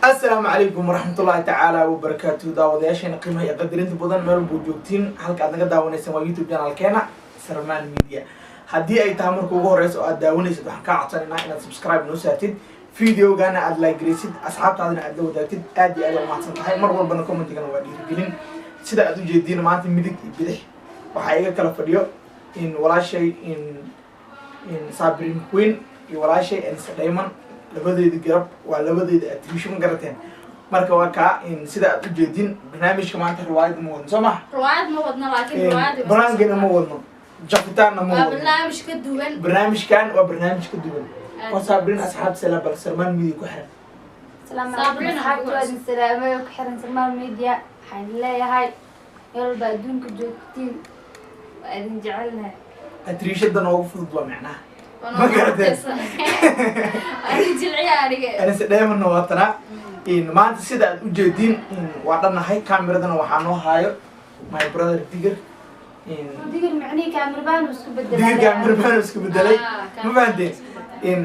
السلام عليكم ورحمة الله تعالى وبركاته. داودياشين قيمة يقدرين تبودن مال بوجوتين هلك عندنا داونيسن ويوتيوب channel كنا سرمان ميديا. هدي أي تامر كوجو رئيس أو داونيس بحكي عطانا إن سبسكرايب نوساتيد فيديو جانا أد لايك ريسيد أصحاب تعالنا أد داوداتيد أدي أدي ما تصنع هاي مرة بنا كومنت كانوا ودي رجلين سيدا أدو جدينا ما أنتم ميدك بدح وحقيقة كلا فيديو إن ولا شيء إن صابرين كوين ولا شيء إن سليمان لبديد جرب ولبديد أتريشون قرتين marka waa ka in sida aad u jeedin barnaamijka maanta riwaayad ma wadno soo ma riwaayad ma wadno laakiin riwaayad barnaamijna ma wadno jafitaanna ma wadno barnaamij ka duwan barnaamijkan waa barnaamij ka duwan oo saabrin asxaab sala bal sarmaan media ku xiran saabrin asxaabtu salaamay ku xiran sarmaan media waxaan leeyahay yolba adduunka joogtiin waa idin jecelnahay atriishada noogu fudud waa macnaha ma garatay ani jilciya aniga ana sadheeman watana in maanta sida aad u jeedin waa dhanahay kaameradana waxaa noo haayo my brother Digger Digger macnii kaamirabaan isku bedelay Digger kaamirabaan isku bedelay ma fahanteen in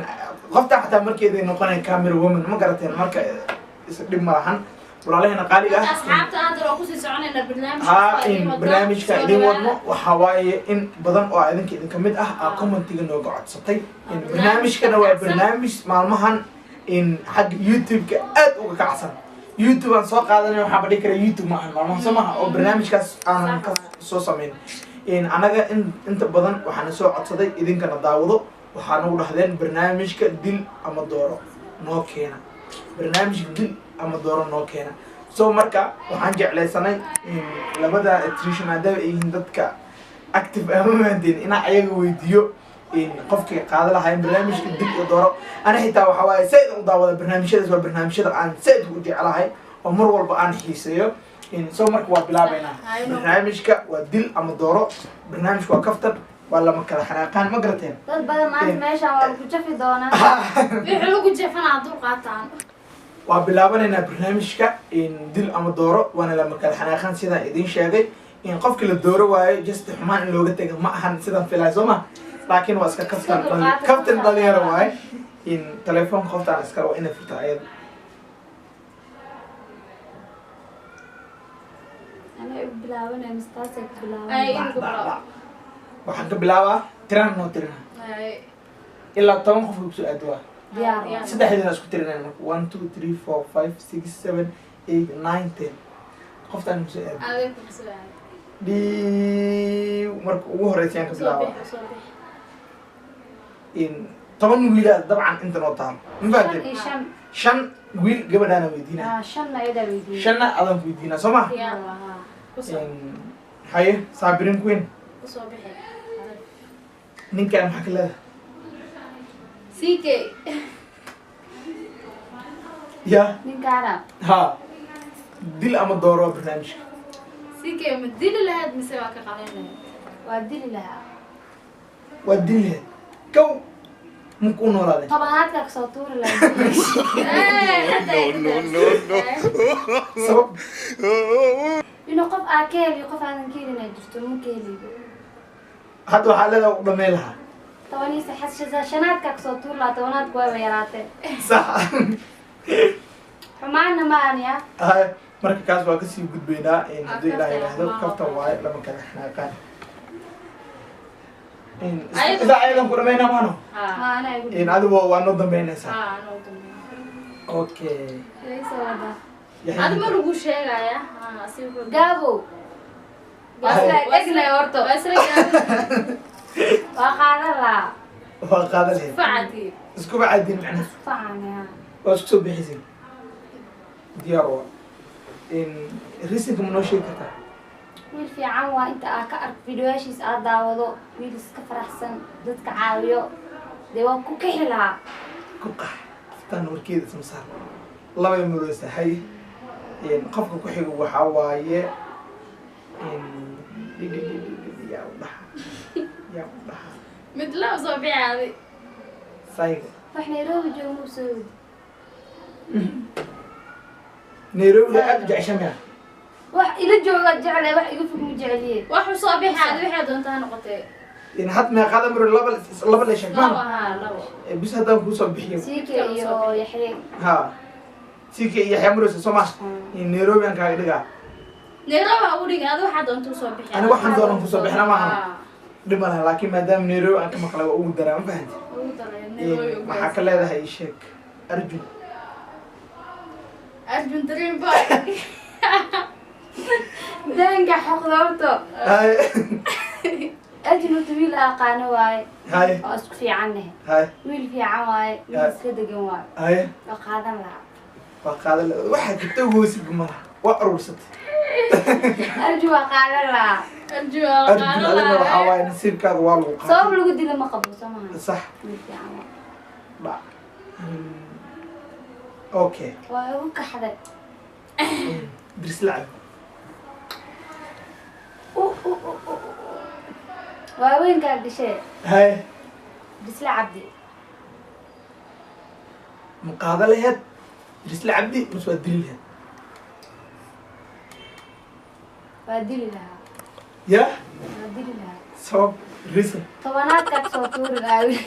qofta xataa markeeday noqonay camera woman ma garateen marka is dhib malahan walaalahayna qaaliga ah asxaabta aad oo ku sii soconayna barnaamijka idin wadno waxa waaye in badan oo idinka mid ah commentiga nooga codsatay in barnaamijkana waa barnaamij maalmahan in xag YouTube-ka aad uga kacsan YouTube aan soo qaadanay waxa badhi kara YouTube ma ahan maalmahan samaha oo barnaamijkaas aan ka soo sameyn in anaga inta badan waxaan soo codsaday idinkana daawado waxaan ugu dhahdeen barnaamijka dil ama dooro noo keena barnaamijka dil ama dooro noo keena soo marka waxaan jeclaysanay labada attrition maadaama ay yihiin dadka active ama maadeen inaan ayaga weydiiyo in qofkii qaada lahayn barnaamijka dil iyo dooro ana xitaa waxa waaye sayd u daawada barnaamijyadaas waa barnaamijyada aan sayd u jecelahay oo mar walba aan xiiseeyo in soo marka waa bilaabaynaa barnaamijka waa dil ama dooro barnaamijka waa kaftan waa lama kala xanaaqaan ma garateen dad badan maanta meesha waa ku jafi doonaa wixii lagu jafanaa dul qaataan waa bilaabanaynaa barnaamijka in dil ama dooro waana lama kala xanaaqaan sidaan idin sheegay in qofkii la dooro waayo just xumaan in looga taga ma ahan sidaan filay soo ma laakiin waa iska kaftan dhalinyaro waaye in telefoon qoftaan iska waa inay furta ayada waxaan ka bilaabaa tiraan noo tirina ilaa 10 qof kusoo aadwaa saddexdeena isku tirinayna marka 1 2 3 4 5 6 7 8 9 10 qoftaan kusoo aad di marka ugu horeysa aan ka bilaabaa in 10 wiil dabcan inta noo taalo ma fahanteen 5 wiil gabadhaana weydiinaa 5 adan weydiinaa soo ma haye saabirin queen ninkaan maxaa ka leedahay CK ya ninkaana ha dil ama dooro barnaamijka CK ma dili lahayd mise waa ka qalinay waa dili lahaa waa dil lahayd kow muku noolaaday tobanaadka ka soo tuuri lahayd sabab inuu qof aa ka heliyo qof aadan ka helin ay jirto ma ka heliyo hadda waxaa leedahay u dhamay lahaa shanaadka ka soo tuuri lahaa tobanaadku waa yaraatee sax xumaana maaniya hay marka kaas waa kasii gudbaynaa in haddii ilaah yidhaahdo kaftan waaye lama kala xanaaqaan idaa ayadan ku dhamaynaa maano in adigu waa noo dambeynaysaa okay adi ma lagu sheegaya gaabo egnay horto waa qaadan lahaa waa qaadan lahayd facadi isku bacadin macnaha facanya waa isku soo bixisin diyaar waa in risinka ma noo sheegi kartaa wiil fiican waa inta aa ka ark videoyaashiis aad daawado wiil iska faraxsan dadka caawiyo dee waa ku kixi lahaa ku qax kaftaan warkeeda isma saar laba mudoosa hay qofka ku xigo waxaa waaye yaa u dhaha mid loo soo bixaaday sayga wax Nairobi joogo ma soo wadi Nairobi aad u jecesha miya wax ila jooga jecel wax iga fog ma jeceliye wax u soo bixaaday waxay doontaa noqotay in had meeqada mar laba la sheegmaan labo bis haddaan kuu soo bixiyo CK iyo Yaxye ha سيكي يحيى مرس سوما نيروبي أنا كايدها نيروبي أقولك هذا واحد أنتو صباح أنا واحد دورهم صباح أنا معهم دمنا لكن ما دام نيروبي أنا كم خلاص أقول درا ما فهمت ما حكى لي هذا هي شيء أرجون دريم باي دانك حقدرته أجنو طويل أقانو واي هاي أسق في عنه هاي ويل في عواي ويسكت جواي هاي وقادم لا وقال واحد كتبه سب مرة وأروست أرجو وقادم لا أرجو أنا وحواي نسيب كذا والله صوب لو قد لما قبل سماه صح ويل في عواي لا أوكي وهو كحدة درس لعب وين كان بشيء هاي بس لعبدي مقابلة هاد درس لعبدي مش ودري لها وادي لها يا وادي لها صوب رسم طبعا كانت صوتور قوي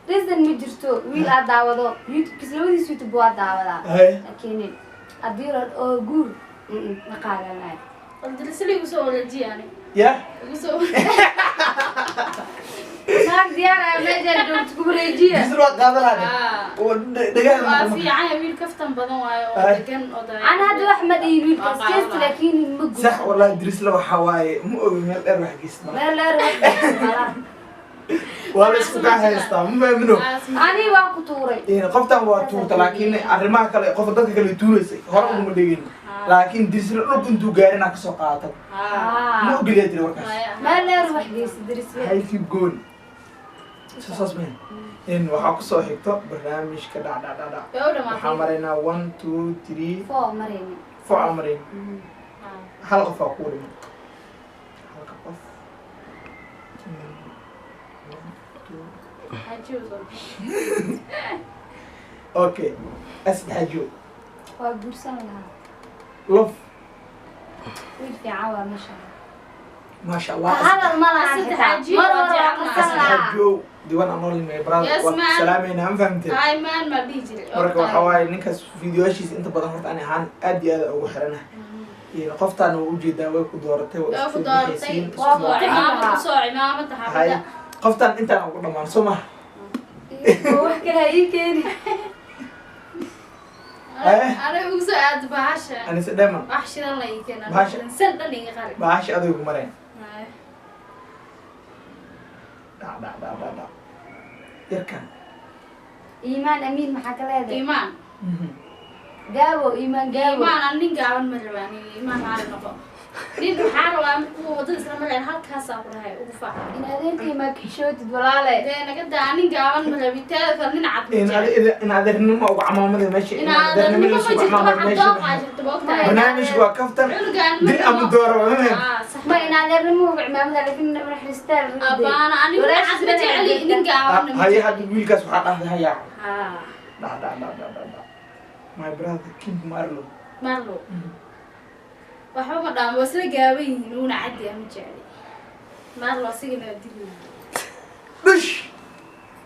ريزن مجرتو ويل أداوده يوتيوب كسلودي يوتيوب وأداوده هاي لكن أدير أقول نقال أنا قلت لسلي وسووا لجي يعني يا وسووا ما ديانا ما جد تقول يجي درس الوقت هذا هذا ودقيقة في عيا ويل كفتن بدن واي ودقن أنا هذا أحمد يقول كاست لكن مقول صح والله درس له حواي مو من الأربع قسمة لا روح والله اسمه هايستا مو منو أنا واقو توري إيه قفتها واتورت لكن أرماها كله قفتها كله تورسي هرب من دقين لكن درس له كنتو قارن أكسو قاتل مو قليت لي وركاس ما لا روح ديس درس هاي في جون ساس مين إن وحاك صاحبته برنامج كدا دا وحمرنا 1 2 3 فوق مريني فوق عمرين حلقة فوق كوري حلقة فوق اوكي اسد حجو وبورسان لها لف ويل في عوا ما شاء الله ما شاء الله هذا المرة أسد حجي وجعنا. اسد حجو ديوان انور مي براد سلامينا ما فهمت هاي مان ما بيجري marka waxa waaye ninkaas fiidiyoashiis inta badan horta ani ahaan aad iyo aad ugu xirana iyo qoftaan uu u jeedaa way ku dooratay waa ku dooratay cimaamada xafida qoftaan intaan ugu dhamaan soo ma wax kale ay keen أنا أقول عاد بعشة. أنا سدما. بعشة الله يكنا. بعشة. سند اللي يقارب. بعشة أدو يقمرين. دا. يركن. إيمان أمين محاك هذا. إيمان. جاو إيمان جاو. إيمان أنا جاون مرباني إيمان عارف نقول. نين حارة وعم وضل سلام الله هالك هسا وراها وفا. إن هذا أنت ما كشوت تبرالة. ده أنا قد أنا جاون مربي تاع فلنا عطل. إن هذا النمو وعمامة ماشي. إن هذا النمو ماشي. برنامج وقفتن. دي أم دورة. ما إن هذا النمو وعمامة لكن راح نستار. أبا أنا عزبتي علي إن جاون. هاي هذا ويلكاس وحنا هيا. لا. لا. My brother King Marlo. Marlo. waxba ma dhaamo isla gaaban yihiin una cadi ama jecel Marlo sigana dil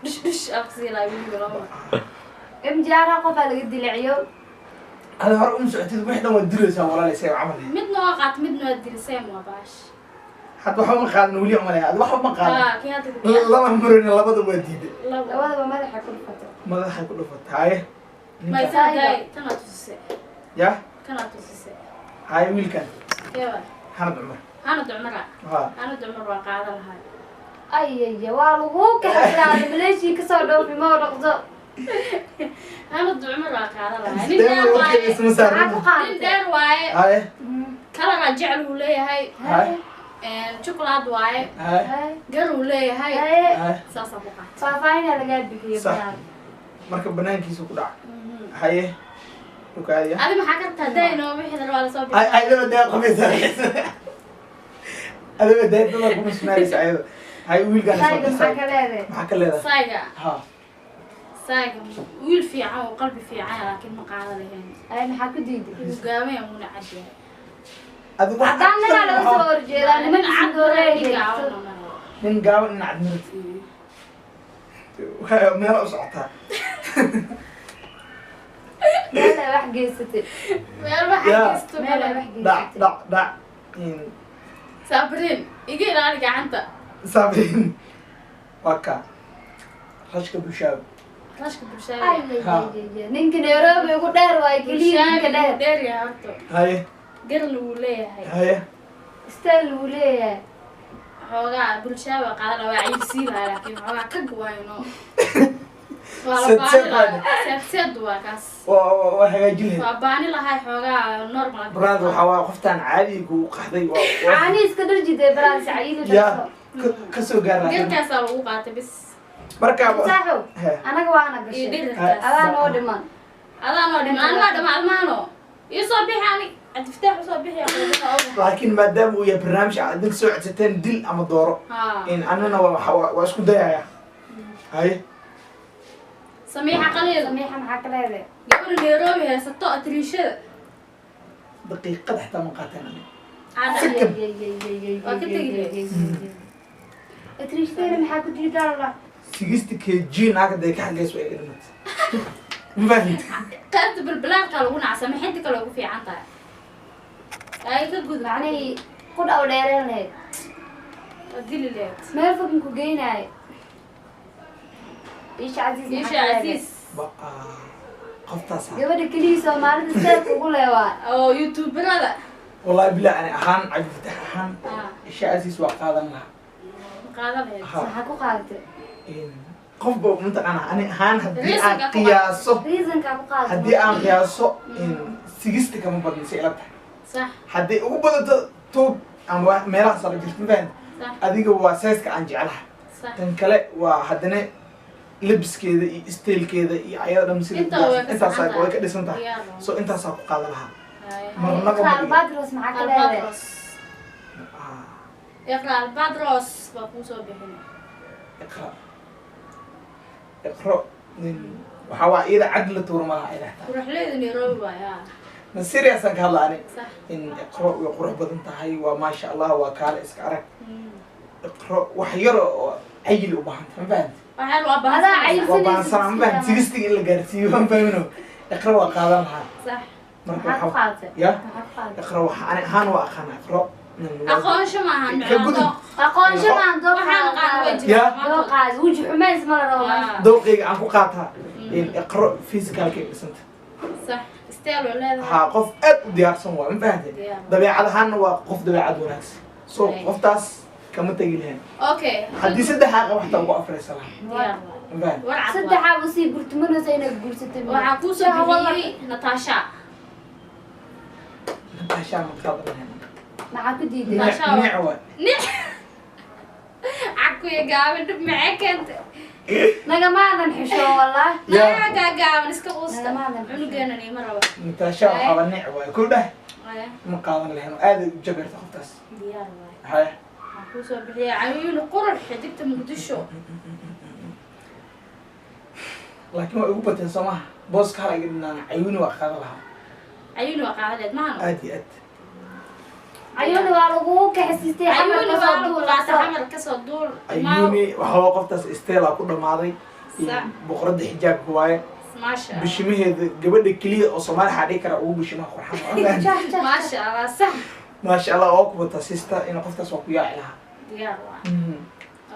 dish aqsiilay wiilaba MJR qofa laga dilciyo هذا هرب مسعتي وحده ودرسها ولا ليس عملي midna waa qaat midna waa dirsay ma baash حتى وحنا ما قالنا ولي عملي هذا وحنا ما قالنا kii hadda الله مرنا لبده وديده labadaba madaxa ku fato madaxa ku dhufat haye ma isaday tana tusay ya kana tusay haye wiilkan yawa Hanad Umar Hanad Umar ha Hanad Umar waa qaadan lahay ay waa lagu kaxdaa Malaysia ka soo dhoofi ma dhaqdo Hanad Umar waa qaadan lahay nin dheer waaye haye kala rajal uu leeyahay haye chocolate waaye haye gal uu leeyahay haye saasa ku qaat faafayna laga bixiyo badan marka banaankiisa ku dhac haye وكايا أنا ما حكيت هدايا إنه بيحضر ولا صوب أنا بدي أقوم أنا بدي أقوم مش مارس عيب هاي ويل كان محاكا لهذا صايقة ها صايقة ويل في عام وقلبي في عام لكن ما قاعدة لهين أي محاكا ديدي وقامي أمون عجيب عدانا على صور جيران من عدوري من من قاون نعد مرت meel u socotaa meel ay wax geysatay meel waxa Yeah. kasta meel ay dhac wax geysatay dhac dhac sabriin iga ilaali gacanta saabrin waa ka rashka bushaab rashka Ay, bulshada ninka Nairobi ugu dheer waay keliya ninka dheer dheer yahay horta haye garan wuu leeyahay haye style uu leeyahay xoogaa bulshada qaadana waa ciibsiinaya laakiin xoogaa ka guwayno waa la Set- set baani waay. lahaa set waa kaas waa hagaajin lahayd waa baani lahay xoogaa normal brad waxaa waa qoftaan caadiga uu qaxday caani iska dharjidee baraas cayidu ya dhasho kasoo gaar laakiin gelkaasaa lagu qaatay bis markaa saaxo He. anaga waana iyo gashay dhirirkaas adaa noo dhiman adaan oo dhiman anigaa dhama almaano iyo soo bixi ani cabdifataax usoo bixi laakiin maadaama uu yahay barnaamij aad idinka soo codsateen dil ama dooro haa in anana waa isku dayaya haye samiixa qaliil samiixa maxaa ka leedahay gabadha Nairobi haysato atriishada daqiiqad xataa ma qaateen ani caada Second. waa ka tegi lahayd atriishteena maxaa ku jiidala 60 kg naag day ka xagayso ay dhimat ma fahmid qaybta bilbilaadka lagu nacsa maxinta kale ugu fiican tahay ay ka gud macnihii ku dhaw dheereen lahayd waa dili lahayd meel fog ku geynaayo isha casiis maxaa isha ka leedahay casiis qoftaas gabadha keliya Soomaalida steep ugu leewaa oo youtuberada wallahi bilaa ani ahaan cabdi fatax ahaan haa isha asiis waa qaadan lahaa qaadan lahayd Ha. maxaa ku qaadatay qofba mataqaana ani ahaan haddii Reasonka aan ku qiyaaso reasonka ku qaadatay haddii aan qiyaaso sigista kama badna si ila tahay sax hadday ugu badato tuub ama meelahaas la jirto ma fahmid sax adiga waa seeska aan jeclaha sax tan kale waa haddana labiskeeda iyo stylekeeda iyo ayada dhan sida Intaa way ka intaas saxan way ka dhisan tahay tahay so intaasaa ku qaadan lahaa Haya. marnaba Iqra ma dhigo. Albatros maxaa ka leedahay Albatros Ah, iqra Albatros baa kuu soo bixin iqra iqro waxaa waa iyada cad la tuuro malaha ay dhahtaa quruxleeda Nairobi waay haa ma seriousan ka hadla ani sax in iqro way qurux badan tahay waa maasha allah waa kaale iska arag Hmm. iqro wax yar oo cayil u baahan ma fahamti waxaan waa Adaa baahsan cayil- waa baansana ma fahamti sigistiga in la gaarsiiyo ma fahmino iqro waa qaadan lahaa sax marka maxaa ku waxaa qaadatay ya maxaa ku qaadatay iqro waxa ani ahaan waa aqaana iqro aqoonsho maahan Ka gudub. aqoonsho maan doo waxaan qaad way Ya. doo qaad wuji xumays ma la rabo Ah. dooqeyga aan ku qaataa in iqro physicalkay dhisanta sax style oo leedahay haa qof aad u diyaarsan waa ma fahamtay Diyaar. dabeecad ahaanna waa qof dabeecad wanaagsan so Right. qoftaas kama tegi lahayn okay haddii saddex xaqa waxta ugu afraysa lahaa diyaar ma fahamtay war cad saddexaa u sii burtumanaysa inaad guursatay waxaa kuu soo bixiyey Natasha nataashaa ma qaadan lahayn maxaa ku diiday Natasha. neec waa cakuya gaaban dhib maxay keentay nagamaadan xisho wallah Ya. naga gaaban iska quusta Nagamaada. cunugeena niima raba nataashaa waxaa waa neec waa ku dheh Haya. ma qaadan lahayn aad ay u jagarta qoftaas diyaar waay haya waxaa kuu soo bixiyey cayuun qurux xiddigta Muqdisho laakiin waa igu bateen soo maha booska hala iga dhinaan cayuuni waa qaadan lahaa cayuun waa qaadadeed maahano aad iyo aad cayuuni waa lagugu kaxisiistay xamar cayuun kasoo waa lagu duul qaata xamar kasoo duul cayuuni waxaa waa qoftaas stela ku dhammaaday Sax. boqoradda xijaabka waaye maasha Allah bishimaheeda gabadha keliya oo soomaali xaa dhihi kara ugu bishimaha qurxan maasha Allah sax maasha allah oo ku wata sista in qoftaas waa ku yaaci lahaa diyaar waay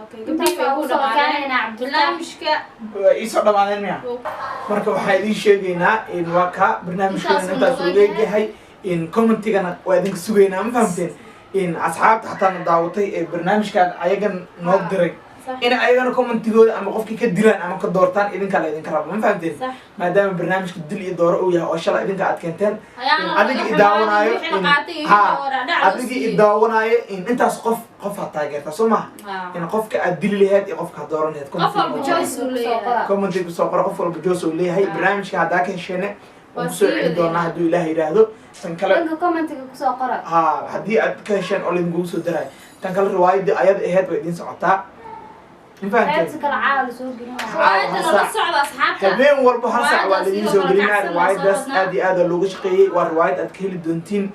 okay Intaas gabdhihii way waa ku usoo dhamaadeen keenaynaa Cabdullah. barnaamijka waa iisoo dhammaadeen miya marka waxaa idiin sheegaynaa in waa ka barnaamijkeena Intaas intaas uu uu leeyahay in commentigana waa idinka sugaynaa ma fahamteen in asxaabta xataa na daawatay ee barnaamijkan ayagan noo diray sax in ayagana commentigooda ama qofkii ka dilaan ama ka doortaan idinka la idinka rabo ma fahamteen sax maadaama barnaamijka dil iyo dooro uu yahay oo shalay idinka aad keenteen ayaana adiga i daawanaayo adiga i daawanaayo in intaas qof ha taageerta soo maha in qofka aad dili lahayd iyo qofka aad dooran lahayd qof walba joyce uu leeyahay commenti kusoo qora qof walba joos uu leeyahay barnaamijka haddaa ka hesheene waan Waa kusoo sii celin doonaa wadayna. hadduu ilaah yidhaahdo tan kale dhanka commentiga kusoo qora ha haddii aad ka hesheen oo laydinkugu soo darayo tan kale riwaayadii ayada aheyd way idiin socotaa qaybta kala caawil soo gelin riwaayadda la socda asxaabta habeen walba hal saac waa laidin soo gelinaa riwaayadaas aad iyo aad looga shaqeeyey waa riwaayad aad ka heli doontiin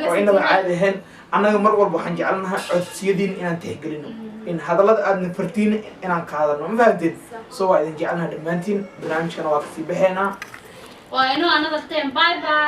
oo inaba caadi ahayn annaga mar walba waxaan jecelnahay codsiyadiin inaan tixgelino in hadallada aadna fartiin inaan qaadano ma fahanteen soo waa idin jecelnahay dhammaantiin barnaamijkana waa kasii baxeynaa waa inuu another time bye bye